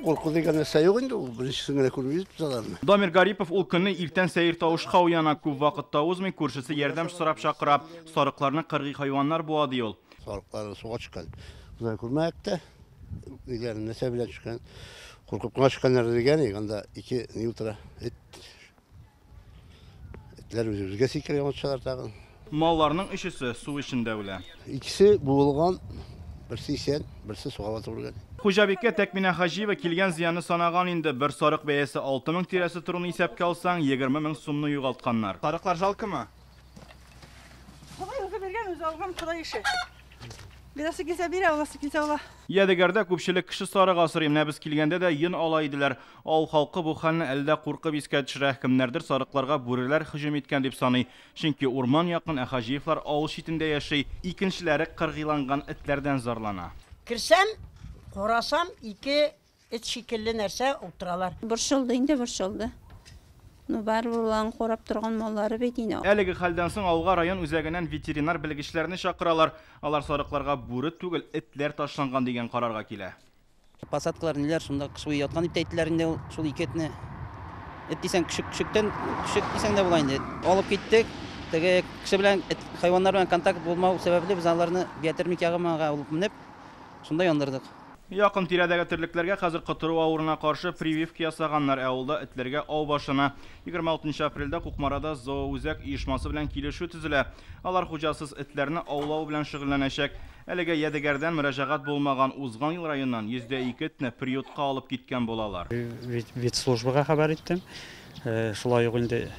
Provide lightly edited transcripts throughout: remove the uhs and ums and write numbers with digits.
Korku деген нәрсе yok енді, біріншісін генә күрмейбез biz аларны. Дамир Гарипов ул көнне иртән сәер тавышка уяна, күп вакытта узмый күршесе ярдәм сорап чакыра. Сарыкларны кыргый хайваннар буады ул. Сарыклар суга чыккан. Буны күрмәктә. Иләрне нәрсә белән чыккан. Куркып кына чыкканнар дигән, анда 2 ньютра этләр үзебезгә сикергән отчалар тагын. Малларның өчесе су эчендә үлә. İkisi буылган, берсе исән, берсе суга батып үлгән. Хуҗабиккә Тәкминә Хаҗиева килгән зыянны санаган инде. Бер сарык бәясе 6000 тирәсе турын исәпкә алсаң, 20000 сумны югалтканнар. Сарыклар жалкымы? Құдай өзі берген, өзі алған Құдай іші. Birası gelse biri, olası gelse ola. Ядегәрдә күпчелек кеше сарык асрый. Менә без килгәндә дә йын ала иделәр. Авыл халкы бу хәлне әлдә куркып искә төшерә. Кемнәрдер сарыкларга бүреләр һөҗүм иткән дип саный. Чөнки урман якын Хаҗиевлар авыл читендә яши. Икенчеләре кыргыйланган этләрдән зарлана. Кирсәм, карасам, 2 эт шикелле нәрсә утыралар. Борчылды инде, борчылды. Бар булган корап торган маллары бит инде. Әлеге хәлдән соң авылга район үзәгеннән ветеринар белгечләрне чакыралар. Алар сарыкларга бүре түгел, этләр ташланган дигән карарга килә. Посадкалар ниләр шунда кышуы яткан дип әйттеләр инде шул 2 этне. Эт дисәң küçük дисәң дә була инде. Алып киттек. Теге кеше белән хайваннар белән контакт булмау сәбәпле без аларны биотермик ягымага алып менеп шунда яндырдык. Якын тирәдәге терлекләргә хәзер котыру авырына каршы прививка ясаганнар. Авылда этләргә ау башына 26 апрельдә Кукмарада зооүзәк оешмасы белән килешү төзелә. Алар хуҗасыз этләрне аулау белән шөгыльләнәчәк. Әлегә ядегәрдән мөрәҗәгать булмаган узган ел районнан 102 этне приютка алып киткән булалар. Ветслужбага хәбәр иттем. Шулай ук инде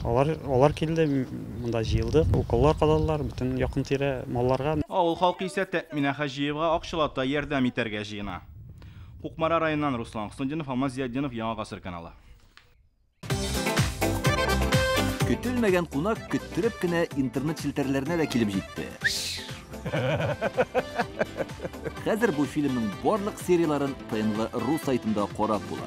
алар килде, монда җыелды, уколлар кадалар, бөтен якын тирә малларга. Авыл халкы исә Тәкминә Хаҗиевга акчалата ярдәм итәргә җыена. Кукмара районыннан Руслан Хуснуллинов, Алмаз Зияддинов, Яңа гасыр каналы. Көтелмәгән кунак көттереп кенә интернет челтәрләренә дә килеп җитте. Хәзер бу фильмның барлык серияларын ТНВ.ру сайтында карап була.